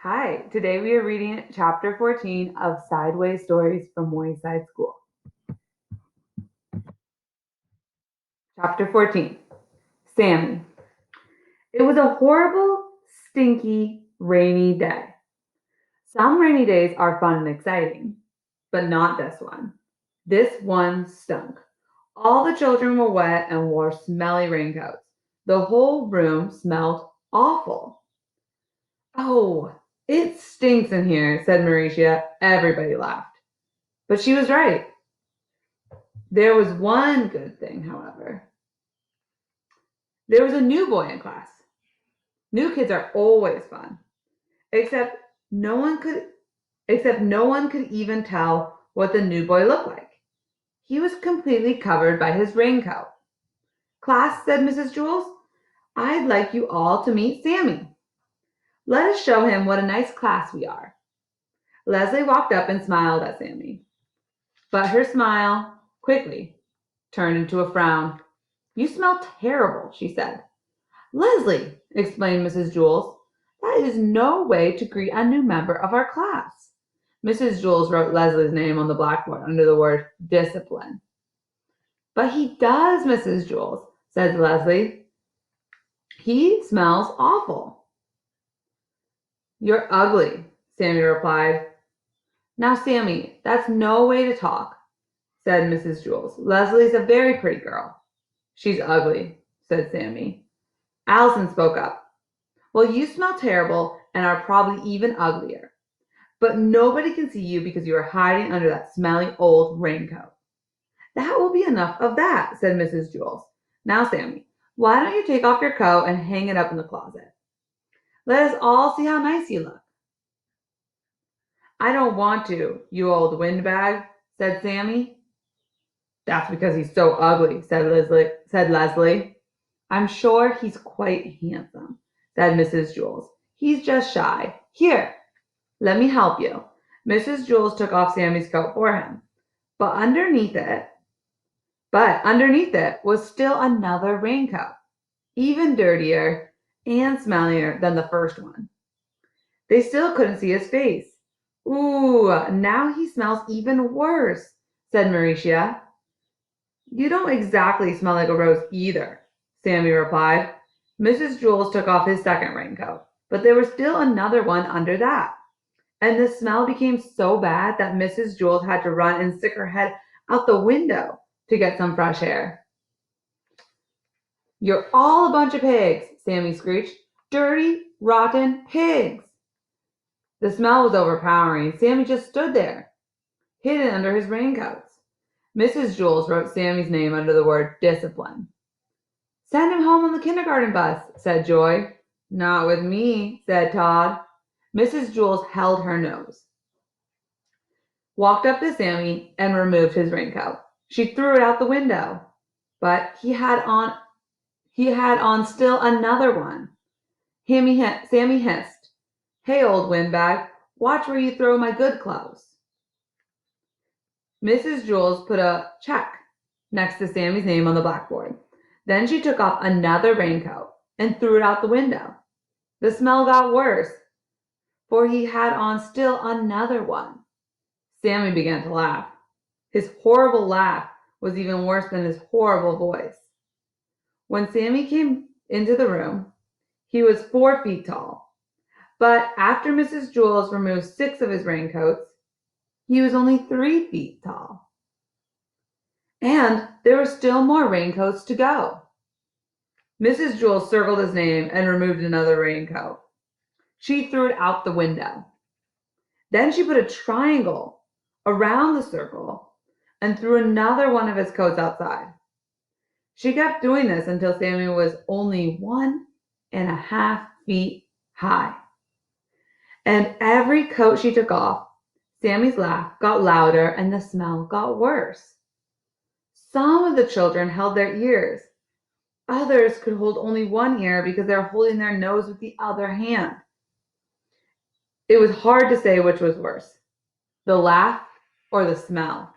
Hi, today we are reading chapter 14 of Sideways Stories from Wayside School. Chapter 14, Sammy. It was a horrible, stinky, rainy day. Some rainy days are fun and exciting, but not this one. This one stunk. All the children were wet and wore smelly raincoats. The whole room smelled awful. Oh, it stinks in here, said Mauricia. Everybody laughed. But she was right. There was one good thing, however. There was a new boy in class. New kids are always fun, except no one could even tell what the new boy looked like. He was completely covered by his raincoat. Class, said Mrs. Jules, I'd like you all to meet Sammy. Let us show him what a nice class we are. Leslie walked up and smiled at Sammy. But her smile quickly turned into a frown. You smell terrible, she said. Leslie, explained Mrs. Jules, that is no way to greet a new member of our class. Mrs. Jules wrote Leslie's name on the blackboard under the word discipline. But he does, Mrs. Jules, said Leslie. He smells awful. You're ugly, Sammy replied. Now, Sammy, that's no way to talk, said Mrs. Jules. Leslie's a very pretty girl. She's ugly, said Sammy. Allison spoke up. Well, you smell terrible and are probably even uglier. But nobody can see you because you are hiding under that smelly old raincoat. That will be enough of that, said Mrs. Jules. Now, Sammy, why don't you take off your coat and hang it up in the closet? Let us all see how nice you look. I don't want to, you old windbag, said Sammy. That's because he's so ugly, said Leslie. I'm sure he's quite handsome, said Mrs. Jules. He's just shy. Here, let me help you. Mrs. Jules took off Sammy's coat for him. But underneath it was still another raincoat, even dirtier and smellier than the first one. They still couldn't see his face. Ooh, now he smells even worse, said Mauricia. You don't exactly smell like a rose either, Sammy replied. Mrs. Jules took off his second raincoat, but there was still another one under that. And the smell became so bad that Mrs. Jules had to run and stick her head out the window to get some fresh air. You're all a bunch of pigs, Sammy screeched. Dirty, rotten pigs. The smell was overpowering. Sammy just stood there, hidden under his raincoats. Mrs. Jules wrote Sammy's name under the word discipline. Send him home on the kindergarten bus, said Joy. Not with me, said Todd. Mrs. Jules held her nose, walked up to Sammy, and removed his raincoat. She threw it out the window, but he had on still another one. Sammy hissed, Hey, old windbag, watch where you throw my good clothes. Mrs. Jules put a check next to Sammy's name on the blackboard. Then she took off another raincoat and threw it out the window. The smell got worse, for he had on still another one. Sammy began to laugh. His horrible laugh was even worse than his horrible voice. When Sammy came into the room, he was 4 feet tall. But after Mrs. Jules removed 6 of his raincoats, he was only 3 feet tall. And there were still more raincoats to go. Mrs. Jules circled his name and removed another raincoat. She threw it out the window. Then she put a triangle around the circle and threw another one of his coats outside. She kept doing this until Sammy was only 1.5 feet high. And every coat she took off, Sammy's laugh got louder and the smell got worse. Some of the children held their ears. Others could hold only one ear because they were holding their nose with the other hand. It was hard to say which was worse, the laugh or the smell.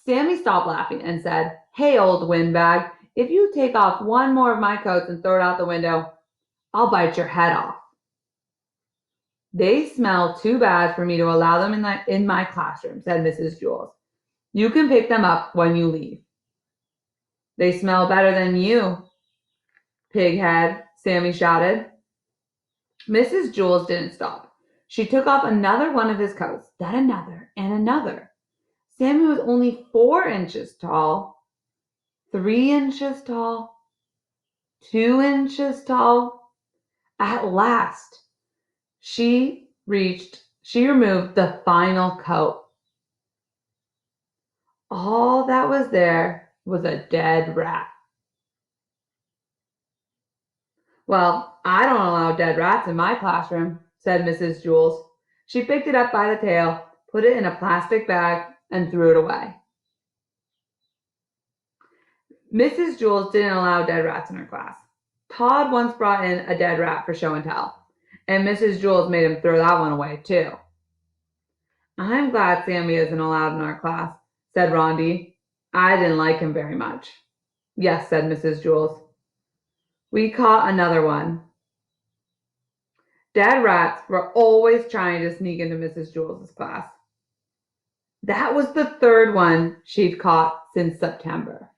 Sammy stopped laughing and said, Hey, old windbag, if you take off one more of my coats and throw it out the window, I'll bite your head off. They smell too bad for me to allow them in my classroom, said Mrs. Jules. You can pick them up when you leave. They smell better than you, pighead, Sammy shouted. Mrs. Jules didn't stop. She took off another one of his coats, then another and another. Sammy was only 4 inches tall, 3 inches tall, 2 inches tall. At last, she removed the final coat. All that was there was a dead rat. Well, I don't allow dead rats in my classroom, said Mrs. Jules. She picked it up by the tail, put it in a plastic bag, and threw it away. Mrs. Jules didn't allow dead rats in her class. Todd once brought in a dead rat for show and tell, and Mrs. Jules made him throw that one away, too. I'm glad Sammy isn't allowed in our class, said Rondi. I didn't like him very much. Yes, said Mrs. Jules. We caught another one. Dead rats were always trying to sneak into Mrs. Jules' class. That was the 3rd one she'd caught since September.